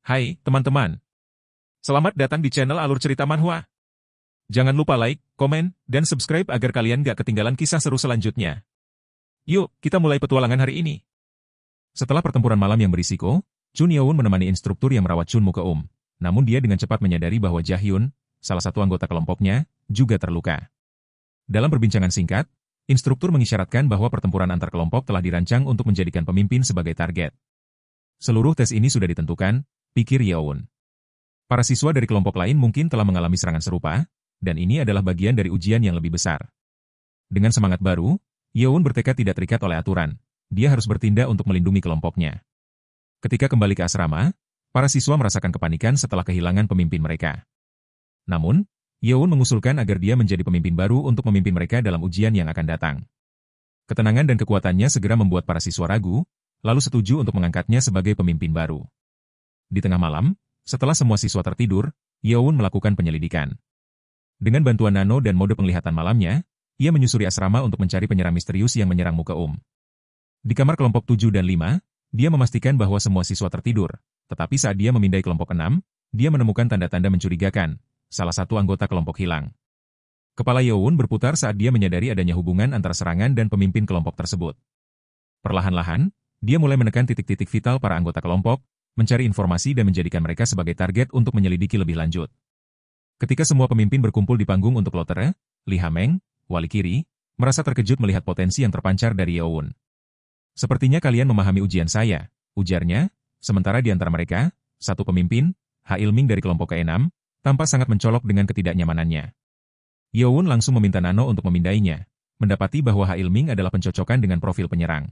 Hai, teman-teman. Selamat datang di channel Alur Cerita Manhwa. Jangan lupa like, komen, dan subscribe agar kalian gak ketinggalan kisah seru selanjutnya. Yuk, kita mulai petualangan hari ini. Setelah pertempuran malam yang berisiko, Chun Yeon menemani instruktur yang merawat Chun Mukeum. Namun dia dengan cepat menyadari bahwa Jahyun, salah satu anggota kelompoknya, juga terluka. Dalam perbincangan singkat, instruktur mengisyaratkan bahwa pertempuran antar kelompok telah dirancang untuk menjadikan pemimpin sebagai target. Seluruh tes ini sudah ditentukan, pikir Yeon. Para siswa dari kelompok lain mungkin telah mengalami serangan serupa, dan ini adalah bagian dari ujian yang lebih besar. Dengan semangat baru, Yeon bertekad tidak terikat oleh aturan. Dia harus bertindak untuk melindungi kelompoknya. Ketika kembali ke asrama, para siswa merasakan kepanikan setelah kehilangan pemimpin mereka. Namun, Yeon mengusulkan agar dia menjadi pemimpin baru untuk memimpin mereka dalam ujian yang akan datang. Ketenangan dan kekuatannya segera membuat para siswa ragu, lalu setuju untuk mengangkatnya sebagai pemimpin baru. Di tengah malam, setelah semua siswa tertidur, Yeon melakukan penyelidikan. Dengan bantuan nano dan mode penglihatan malamnya, ia menyusuri asrama untuk mencari penyerang misterius yang menyerang Mukeum. Di kamar kelompok 7 dan 5, dia memastikan bahwa semua siswa tertidur, tetapi saat dia memindai kelompok 6, dia menemukan tanda-tanda mencurigakan, salah satu anggota kelompok hilang. Kepala Yeon berputar saat dia menyadari adanya hubungan antara serangan dan pemimpin kelompok tersebut. Perlahan-lahan, dia mulai menekan titik-titik vital para anggota kelompok, mencari informasi dan menjadikan mereka sebagai target untuk menyelidiki lebih lanjut. Ketika semua pemimpin berkumpul di panggung untuk lotre, Lee Ha-meng, wali kiri, merasa terkejut melihat potensi yang terpancar dari Yeon. Sepertinya kalian memahami ujian saya, ujarnya, sementara di antara mereka, satu pemimpin, Ha Il-ming dari kelompok ke-6, tampak sangat mencolok dengan ketidaknyamanannya. Yeon langsung meminta Nano untuk memindainya, mendapati bahwa Ha Il-ming adalah pencocokan dengan profil penyerang.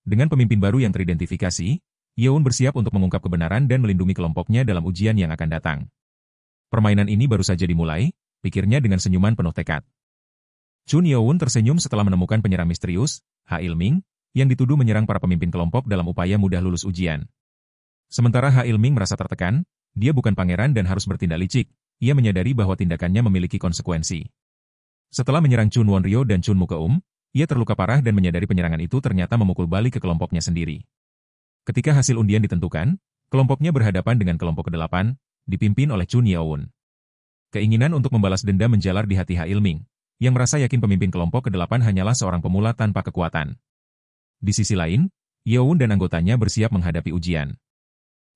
Dengan pemimpin baru yang teridentifikasi, Yeon bersiap untuk mengungkap kebenaran dan melindungi kelompoknya dalam ujian yang akan datang. Permainan ini baru saja dimulai, pikirnya dengan senyuman penuh tekad. Chun Yeon tersenyum setelah menemukan penyerang misterius, Ha Il-ming, yang dituduh menyerang para pemimpin kelompok dalam upaya mudah lulus ujian. Sementara Ha Il-ming merasa tertekan, dia bukan pangeran dan harus bertindak licik, ia menyadari bahwa tindakannya memiliki konsekuensi. Setelah menyerang Chun Won-ryo dan Chun Mukeum, ia terluka parah dan menyadari penyerangan itu ternyata memukul balik ke kelompoknya sendiri. Ketika hasil undian ditentukan, kelompoknya berhadapan dengan kelompok ke-8, dipimpin oleh Chun Yeon. Keinginan untuk membalas dendam menjalar di hati Ha Il-ming, yang merasa yakin pemimpin kelompok ke-8 hanyalah seorang pemula tanpa kekuatan. Di sisi lain, Yeon dan anggotanya bersiap menghadapi ujian.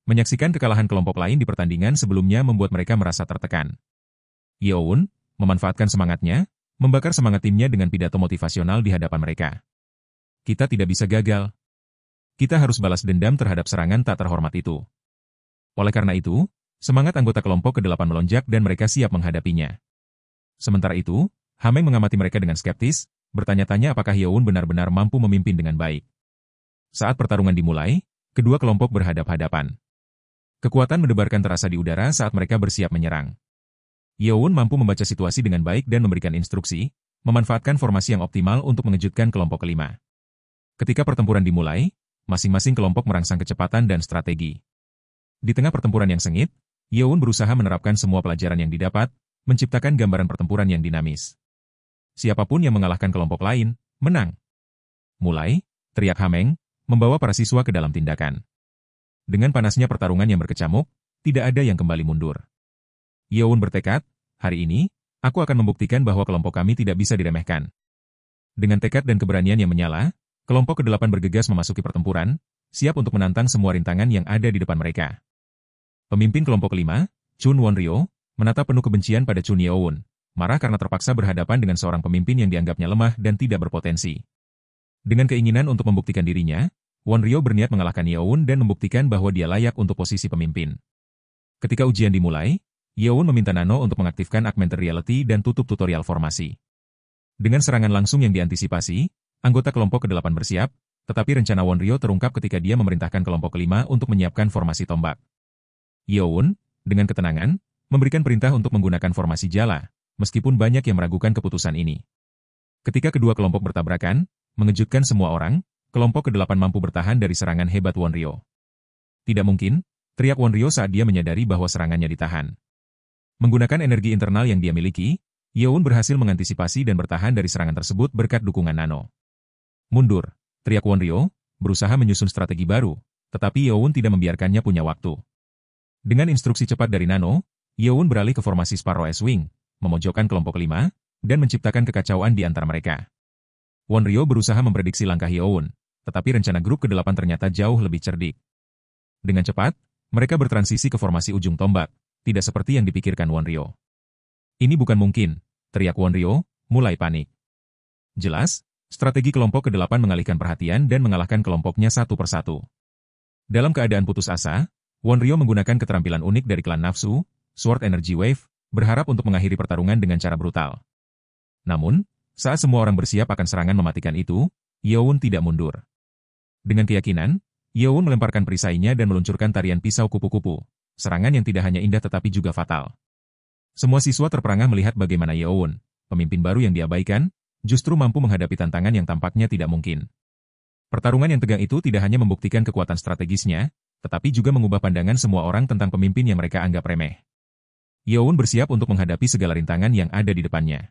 Menyaksikan kekalahan kelompok lain di pertandingan sebelumnya membuat mereka merasa tertekan. Yeon memanfaatkan semangatnya, membakar semangat timnya dengan pidato motivasional di hadapan mereka. Kita tidak bisa gagal. Kita harus balas dendam terhadap serangan tak terhormat itu. Oleh karena itu, semangat anggota kelompok ke-8 melonjak dan mereka siap menghadapinya. Sementara itu, Ha-meng mengamati mereka dengan skeptis, bertanya-tanya apakah Yeon benar-benar mampu memimpin dengan baik. Saat pertarungan dimulai, kedua kelompok berhadap-hadapan. Kekuatan mendebarkan terasa di udara saat mereka bersiap menyerang. Yeon mampu membaca situasi dengan baik dan memberikan instruksi, memanfaatkan formasi yang optimal untuk mengejutkan kelompok kelima. Ketika pertempuran dimulai, masing-masing kelompok merangsang kecepatan dan strategi. Di tengah pertempuran yang sengit, Yeon berusaha menerapkan semua pelajaran yang didapat, menciptakan gambaran pertempuran yang dinamis. Siapapun yang mengalahkan kelompok lain, menang. Mulai, teriak Ha-meng, membawa para siswa ke dalam tindakan. Dengan panasnya pertarungan yang berkecamuk, tidak ada yang kembali mundur. Yeon bertekad, hari ini, aku akan membuktikan bahwa kelompok kami tidak bisa diremehkan. Dengan tekad dan keberanian yang menyala, kelompok ke-8 bergegas memasuki pertempuran, siap untuk menantang semua rintangan yang ada di depan mereka. Pemimpin kelompok ke-5, Chun Won-ryo, menatap penuh kebencian pada Chun Yeon, marah karena terpaksa berhadapan dengan seorang pemimpin yang dianggapnya lemah dan tidak berpotensi. Dengan keinginan untuk membuktikan dirinya, Won-ryo berniat mengalahkan Yeon dan membuktikan bahwa dia layak untuk posisi pemimpin. Ketika ujian dimulai, Yeon meminta Nano untuk mengaktifkan augmented reality dan tutup tutorial formasi. Dengan serangan langsung yang diantisipasi, anggota kelompok ke-8 bersiap, tetapi rencana Won-ryo terungkap ketika dia memerintahkan kelompok ke-5 untuk menyiapkan formasi tombak. Yeon, dengan ketenangan, memberikan perintah untuk menggunakan formasi jala, meskipun banyak yang meragukan keputusan ini. Ketika kedua kelompok bertabrakan, mengejutkan semua orang, kelompok ke-8 mampu bertahan dari serangan hebat Won-ryo. Tidak mungkin, teriak Won-ryo saat dia menyadari bahwa serangannya ditahan. Menggunakan energi internal yang dia miliki, Yeon berhasil mengantisipasi dan bertahan dari serangan tersebut berkat dukungan Nano. Mundur, teriak Won-ryo, berusaha menyusun strategi baru, tetapi Yeon tidak membiarkannya punya waktu. Dengan instruksi cepat dari Nano, Yeowon beralih ke formasi Sparrow S-Wing, memojokkan kelompok kelima, dan menciptakan kekacauan di antara mereka. Wonryo berusaha memprediksi langkah Yeowon, tetapi rencana grup ke-8 ternyata jauh lebih cerdik. Dengan cepat, mereka bertransisi ke formasi ujung tombak, tidak seperti yang dipikirkan Wonryo. Ini bukan mungkin, teriak Wonryo, mulai panik. Jelas, strategi kelompok ke-8 mengalihkan perhatian dan mengalahkan kelompoknya satu persatu. Dalam keadaan putus asa, Wonryo menggunakan keterampilan unik dari klan Nafsu, Sword Energy Wave, berharap untuk mengakhiri pertarungan dengan cara brutal. Namun, saat semua orang bersiap akan serangan mematikan itu, Yeowon tidak mundur. Dengan keyakinan, Yeowon melemparkan perisainya dan meluncurkan tarian pisau kupu-kupu, serangan yang tidak hanya indah tetapi juga fatal. Semua siswa terperangah melihat bagaimana Yeowon, pemimpin baru yang diabaikan, justru mampu menghadapi tantangan yang tampaknya tidak mungkin. Pertarungan yang tegang itu tidak hanya membuktikan kekuatan strategisnya, tetapi juga mengubah pandangan semua orang tentang pemimpin yang mereka anggap remeh. Yeowon bersiap untuk menghadapi segala rintangan yang ada di depannya.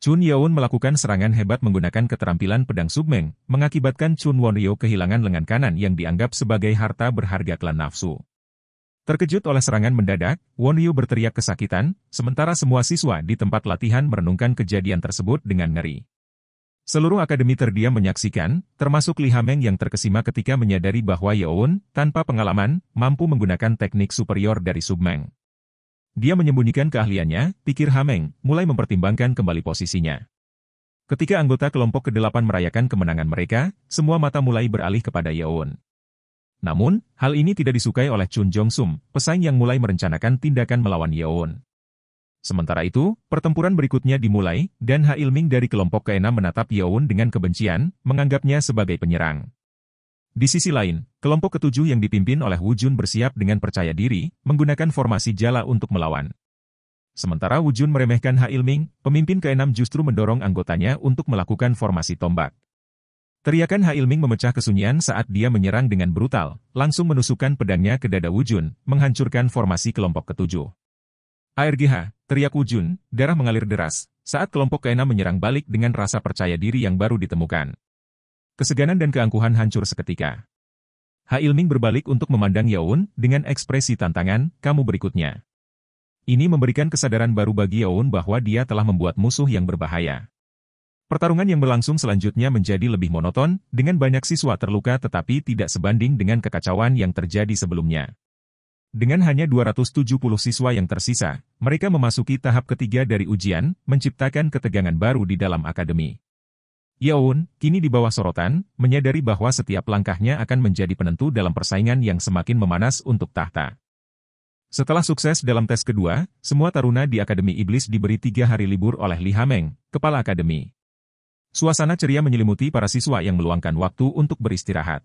Chun Yeowon melakukan serangan hebat menggunakan keterampilan pedang Submeng, mengakibatkan Chun Wonryo kehilangan lengan kanan yang dianggap sebagai harta berharga klan Nafsu. Terkejut oleh serangan mendadak, Wonryo berteriak kesakitan, sementara semua siswa di tempat latihan merenungkan kejadian tersebut dengan ngeri. Seluruh akademi terdiam menyaksikan, termasuk Lee Hameng yang terkesima ketika menyadari bahwa Yeowon, tanpa pengalaman, mampu menggunakan teknik superior dari Submeng. Dia menyembunyikan keahliannya, pikir Hameng, mulai mempertimbangkan kembali posisinya. Ketika anggota kelompok ke-8 merayakan kemenangan mereka, semua mata mulai beralih kepada Yeowon. Namun, hal ini tidak disukai oleh Chun Jong-sum, pesaing yang mulai merencanakan tindakan melawan Yeowon. Sementara itu, pertempuran berikutnya dimulai, dan Ha Il-ming dari kelompok ke-6 menatap Yeowon dengan kebencian, menganggapnya sebagai penyerang. Di sisi lain, kelompok ke-7 yang dipimpin oleh Wu Jun bersiap dengan percaya diri, menggunakan formasi jala untuk melawan. Sementara Wu Jun meremehkan Ha Il-ming, pemimpin ke-6 justru mendorong anggotanya untuk melakukan formasi tombak. Teriakan Ha Il-ming memecah kesunyian saat dia menyerang dengan brutal, langsung menusukkan pedangnya ke dada Wu Jun, menghancurkan formasi kelompok ke-7. ARGH, teriak Wu Jun, darah mengalir deras, saat kelompok ke-6 menyerang balik dengan rasa percaya diri yang baru ditemukan. Keseganan dan keangkuhan hancur seketika. Ha Il-ming berbalik untuk memandang Yeowon dengan ekspresi tantangan, kamu berikutnya. Ini memberikan kesadaran baru bagi Yeowon bahwa dia telah membuat musuh yang berbahaya. Pertarungan yang berlangsung selanjutnya menjadi lebih monoton, dengan banyak siswa terluka tetapi tidak sebanding dengan kekacauan yang terjadi sebelumnya. Dengan hanya 270 siswa yang tersisa, mereka memasuki tahap ketiga dari ujian, menciptakan ketegangan baru di dalam akademi. Yeowon, kini di bawah sorotan, menyadari bahwa setiap langkahnya akan menjadi penentu dalam persaingan yang semakin memanas untuk tahta. Setelah sukses dalam tes kedua, semua taruna di Akademi Iblis diberi 3 hari libur oleh Lee Hameng, kepala akademi. Suasana ceria menyelimuti para siswa yang meluangkan waktu untuk beristirahat.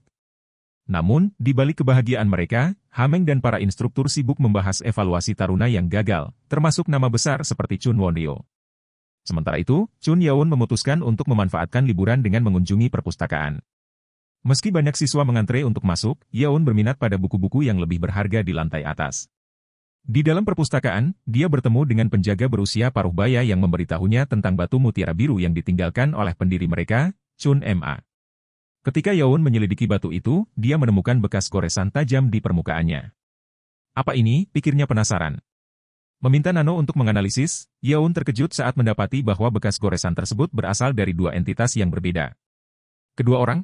Namun, di balik kebahagiaan mereka, Hameng dan para instruktur sibuk membahas evaluasi taruna yang gagal, termasuk nama besar seperti Chun Wonryo. Sementara itu, Chun Yeowon memutuskan untuk memanfaatkan liburan dengan mengunjungi perpustakaan. Meski banyak siswa mengantre untuk masuk, Yeowon berminat pada buku-buku yang lebih berharga di lantai atas. Di dalam perpustakaan, dia bertemu dengan penjaga berusia paruh baya yang memberitahunya tentang batu mutiara biru yang ditinggalkan oleh pendiri mereka, Chun Ma. Ketika Yeowon menyelidiki batu itu, dia menemukan bekas goresan tajam di permukaannya. Apa ini? Pikirnya penasaran. Meminta Nano untuk menganalisis, Yeowon terkejut saat mendapati bahwa bekas goresan tersebut berasal dari 2 entitas yang berbeda. Kedua orang?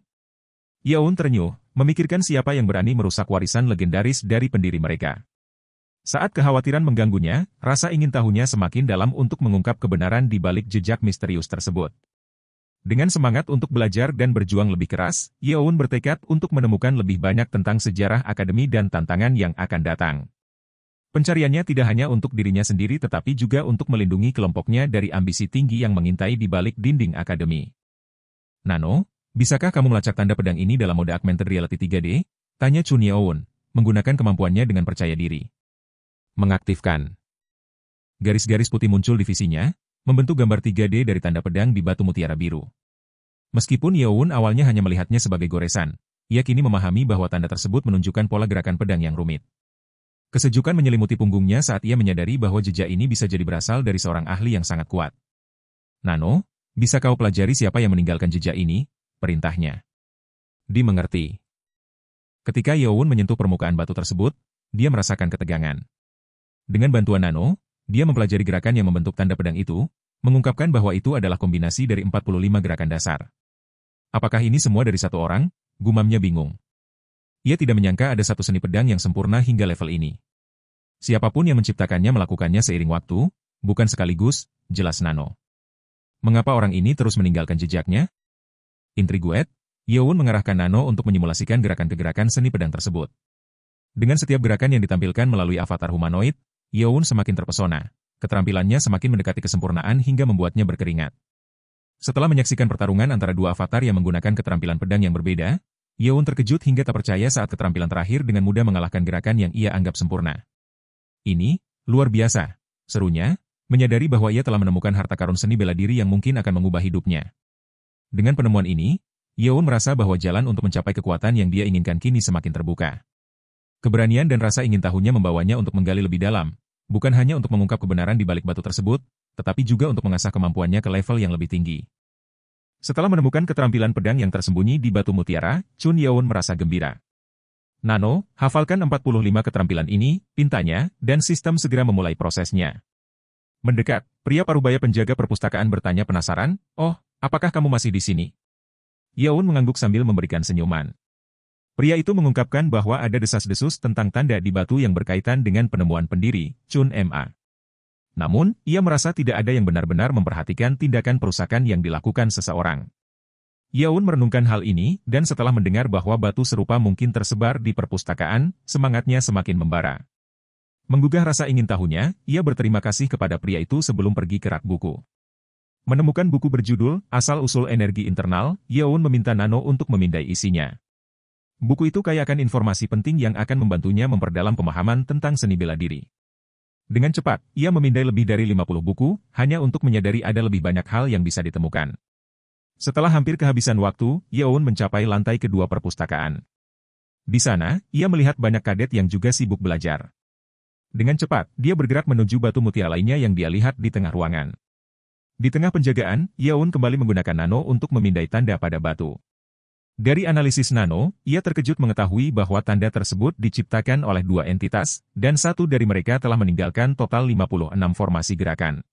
Yeowon terenyuh, memikirkan siapa yang berani merusak warisan legendaris dari pendiri mereka. Saat kekhawatiran mengganggunya, rasa ingin tahunya semakin dalam untuk mengungkap kebenaran di balik jejak misterius tersebut. Dengan semangat untuk belajar dan berjuang lebih keras, Yeowon bertekad untuk menemukan lebih banyak tentang sejarah akademi dan tantangan yang akan datang. Pencariannya tidak hanya untuk dirinya sendiri tetapi juga untuk melindungi kelompoknya dari ambisi tinggi yang mengintai di balik dinding akademi. Nano, bisakah kamu melacak tanda pedang ini dalam mode augmented reality 3D? Tanya Chun Yeowon, menggunakan kemampuannya dengan percaya diri. Mengaktifkan. Garis-garis putih muncul di visinya, membentuk gambar 3D dari tanda pedang di batu mutiara biru. Meskipun Yeowon awalnya hanya melihatnya sebagai goresan, ia kini memahami bahwa tanda tersebut menunjukkan pola gerakan pedang yang rumit. Kesejukan menyelimuti punggungnya saat ia menyadari bahwa jejak ini bisa jadi berasal dari seorang ahli yang sangat kuat. Nano, bisa kau pelajari siapa yang meninggalkan jejak ini? Perintahnya. Dimengerti. Ketika Yeowon menyentuh permukaan batu tersebut, dia merasakan ketegangan. Dengan bantuan Nano, dia mempelajari gerakan yang membentuk tanda pedang itu, mengungkapkan bahwa itu adalah kombinasi dari 45 gerakan dasar. Apakah ini semua dari satu orang? Gumamnya bingung. Ia tidak menyangka ada satu seni pedang yang sempurna hingga level ini. Siapapun yang menciptakannya melakukannya seiring waktu, bukan sekaligus, jelas Nano. Mengapa orang ini terus meninggalkan jejaknya? Intrigued, Yeowon mengarahkan Nano untuk menyimulasikan gerakan-gerakan seni pedang tersebut. Dengan setiap gerakan yang ditampilkan melalui avatar humanoid, Yeowon semakin terpesona. Keterampilannya semakin mendekati kesempurnaan hingga membuatnya berkeringat. Setelah menyaksikan pertarungan antara dua avatar yang menggunakan keterampilan pedang yang berbeda, Yeowon terkejut hingga tak percaya saat keterampilan terakhir dengan mudah mengalahkan gerakan yang ia anggap sempurna. Ini, luar biasa, serunya, menyadari bahwa ia telah menemukan harta karun seni bela diri yang mungkin akan mengubah hidupnya. Dengan penemuan ini, Yeowon merasa bahwa jalan untuk mencapai kekuatan yang dia inginkan kini semakin terbuka. Keberanian dan rasa ingin tahunya membawanya untuk menggali lebih dalam, bukan hanya untuk mengungkap kebenaran di balik batu tersebut, tetapi juga untuk mengasah kemampuannya ke level yang lebih tinggi. Setelah menemukan keterampilan pedang yang tersembunyi di batu mutiara, Chun Yeowon merasa gembira. Nano, hafalkan 45 keterampilan ini, pintanya, dan sistem segera memulai prosesnya. Mendekat, pria parubaya penjaga perpustakaan bertanya penasaran, "Oh, apakah kamu masih di sini?" Yeowon mengangguk sambil memberikan senyuman. Pria itu mengungkapkan bahwa ada desas-desus tentang tanda di batu yang berkaitan dengan penemuan pendiri, Chun Ma. Namun, ia merasa tidak ada yang benar-benar memperhatikan tindakan perusakan yang dilakukan seseorang. Yeowon merenungkan hal ini, dan setelah mendengar bahwa batu serupa mungkin tersebar di perpustakaan, semangatnya semakin membara. Menggugah rasa ingin tahunya, ia berterima kasih kepada pria itu sebelum pergi ke rak buku. Menemukan buku berjudul Asal-Usul Energi Internal, Yeowon meminta Nano untuk memindai isinya. Buku itu kaya akan informasi penting yang akan membantunya memperdalam pemahaman tentang seni bela diri. Dengan cepat, ia memindai lebih dari 50 buku, hanya untuk menyadari ada lebih banyak hal yang bisa ditemukan. Setelah hampir kehabisan waktu, Yeowon mencapai lantai kedua perpustakaan. Di sana, ia melihat banyak kadet yang juga sibuk belajar. Dengan cepat, dia bergerak menuju batu mutiara lainnya yang dia lihat di tengah ruangan. Di tengah penjagaan, Yeowon kembali menggunakan Nano untuk memindai tanda pada batu. Dari analisis Nano, ia terkejut mengetahui bahwa tanda tersebut diciptakan oleh dua entitas, dan satu dari mereka telah meninggalkan total 56 formasi gerakan.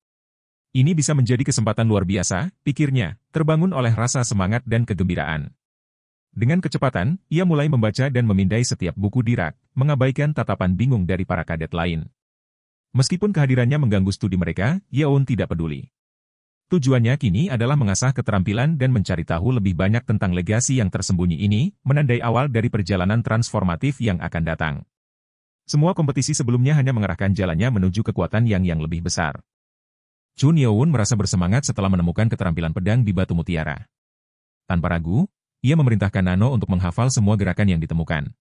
Ini bisa menjadi kesempatan luar biasa, pikirnya, terbangun oleh rasa semangat dan kegembiraan. Dengan kecepatan, ia mulai membaca dan memindai setiap buku di rak, mengabaikan tatapan bingung dari para kadet lain. Meskipun kehadirannya mengganggu studi mereka, Yeowon tidak peduli. Tujuannya kini adalah mengasah keterampilan dan mencari tahu lebih banyak tentang legasi yang tersembunyi ini, menandai awal dari perjalanan transformatif yang akan datang. Semua kompetisi sebelumnya hanya mengarahkan jalannya menuju kekuatan yang lebih besar. Chun Yeowon merasa bersemangat setelah menemukan keterampilan pedang di batu mutiara. Tanpa ragu, ia memerintahkan Nano untuk menghafal semua gerakan yang ditemukan.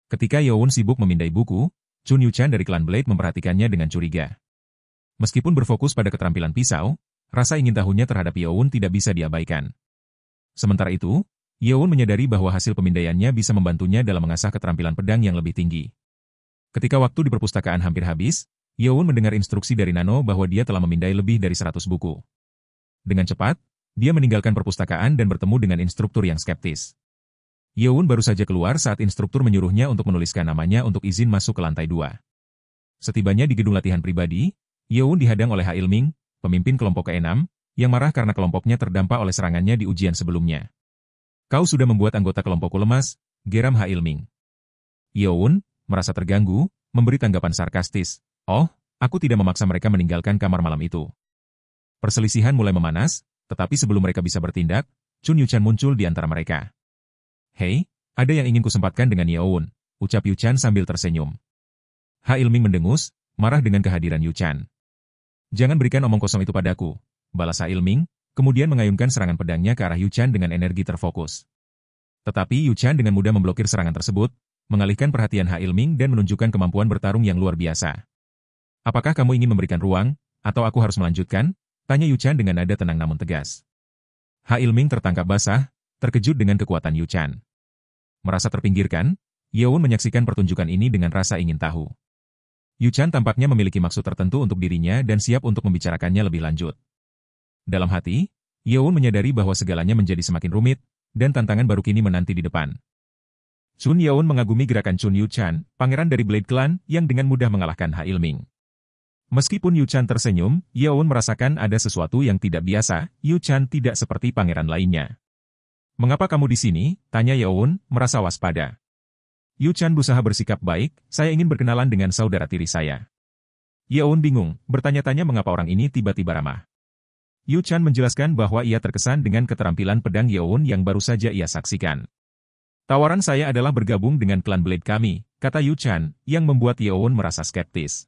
Ketika Yeowon sibuk memindai buku, Chun Yuchan dari klan Blade memperhatikannya dengan curiga. Meskipun berfokus pada keterampilan pisau, rasa ingin tahunya terhadap Yeowon tidak bisa diabaikan. Sementara itu, Yeowon menyadari bahwa hasil pemindaiannya bisa membantunya dalam mengasah keterampilan pedang yang lebih tinggi. Ketika waktu di perpustakaan hampir habis, Yeowon mendengar instruksi dari Nano bahwa dia telah memindai lebih dari 100 buku. Dengan cepat, dia meninggalkan perpustakaan dan bertemu dengan instruktur yang skeptis. Yeowon baru saja keluar saat instruktur menyuruhnya untuk menuliskan namanya untuk izin masuk ke lantai 2. Setibanya di gedung latihan pribadi, Yeowon dihadang oleh Ha Ilming, pemimpin kelompok ke-6, yang marah karena kelompoknya terdampak oleh serangannya di ujian sebelumnya. "Kau sudah membuat anggota kelompokku lemas," geram Ha Ilming. Yeowon, merasa terganggu, memberi tanggapan sarkastis, "Oh, aku tidak memaksa mereka meninggalkan kamar malam itu." Perselisihan mulai memanas, tetapi sebelum mereka bisa bertindak, Chun Yuchan muncul di antara mereka. "Hei, ada yang ingin kusempatkan dengan Yeowon," ucap Yuchan sambil tersenyum. Ha Ilming mendengus, marah dengan kehadiran Yuchan. "Jangan berikan omong kosong itu padaku," balas Ha Ilming, kemudian mengayunkan serangan pedangnya ke arah Yuchan dengan energi terfokus. Tetapi Yuchan dengan mudah memblokir serangan tersebut, mengalihkan perhatian Ha Ilming dan menunjukkan kemampuan bertarung yang luar biasa. "Apakah kamu ingin memberikan ruang, atau aku harus melanjutkan?" tanya Yuchan dengan nada tenang namun tegas. Ha Ilming tertangkap basah, terkejut dengan kekuatan Yuchan. Merasa terpinggirkan, Yeowon menyaksikan pertunjukan ini dengan rasa ingin tahu. Yuchan tampaknya memiliki maksud tertentu untuk dirinya dan siap untuk membicarakannya lebih lanjut. Dalam hati, Yeowon menyadari bahwa segalanya menjadi semakin rumit, dan tantangan baru kini menanti di depan. Chun Yaon mengagumi gerakan Chun Yu-chan, pangeran dari Blade Clan, yang dengan mudah mengalahkan Ha Ilming. Meskipun Yu-chan tersenyum, Yaon merasakan ada sesuatu yang tidak biasa, Yu-chan tidak seperti pangeran lainnya. "Mengapa kamu di sini?" tanya Yaon, merasa waspada. Yu-chan berusaha bersikap baik, "Saya ingin berkenalan dengan saudara tiri saya." Yaon bingung, bertanya-tanya mengapa orang ini tiba-tiba ramah. Yu-chan menjelaskan bahwa ia terkesan dengan keterampilan pedang Yaon yang baru saja ia saksikan. "Tawaran saya adalah bergabung dengan klan Blade kami," kata Yu-chan, yang membuat Yaon merasa skeptis.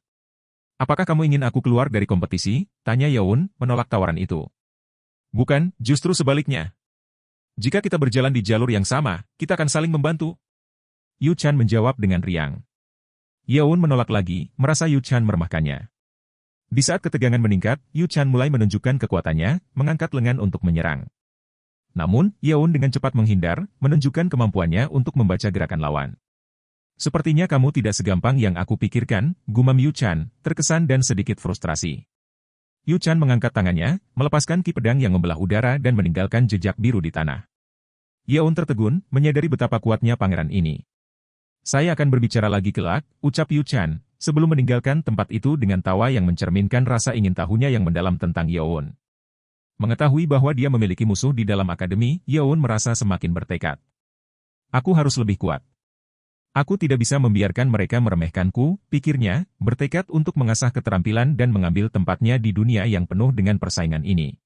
"Apakah kamu ingin aku keluar dari kompetisi?" tanya Yaon, menolak tawaran itu. "Bukan, justru sebaliknya. Jika kita berjalan di jalur yang sama, kita akan saling membantu." Yu-chan menjawab dengan riang. Yaon menolak lagi, merasa Yu-chan meremehkannya. Di saat ketegangan meningkat, Yu-chan mulai menunjukkan kekuatannya, mengangkat lengan untuk menyerang. Namun, Yaon dengan cepat menghindar, menunjukkan kemampuannya untuk membaca gerakan lawan. "Sepertinya kamu tidak segampang yang aku pikirkan," gumam Yu-chan, terkesan dan sedikit frustrasi. Yu-chan mengangkat tangannya, melepaskan ki pedang yang membelah udara dan meninggalkan jejak biru di tanah. Yaon tertegun, menyadari betapa kuatnya pangeran ini. "Saya akan berbicara lagi kelak," ucap Yu-chan, sebelum meninggalkan tempat itu dengan tawa yang mencerminkan rasa ingin tahunya yang mendalam tentang Yaon. Mengetahui bahwa dia memiliki musuh di dalam akademi, Yaon merasa semakin bertekad. "Aku harus lebih kuat. Aku tidak bisa membiarkan mereka meremehkanku," pikirnya, bertekad untuk mengasah keterampilan dan mengambil tempatnya di dunia yang penuh dengan persaingan ini.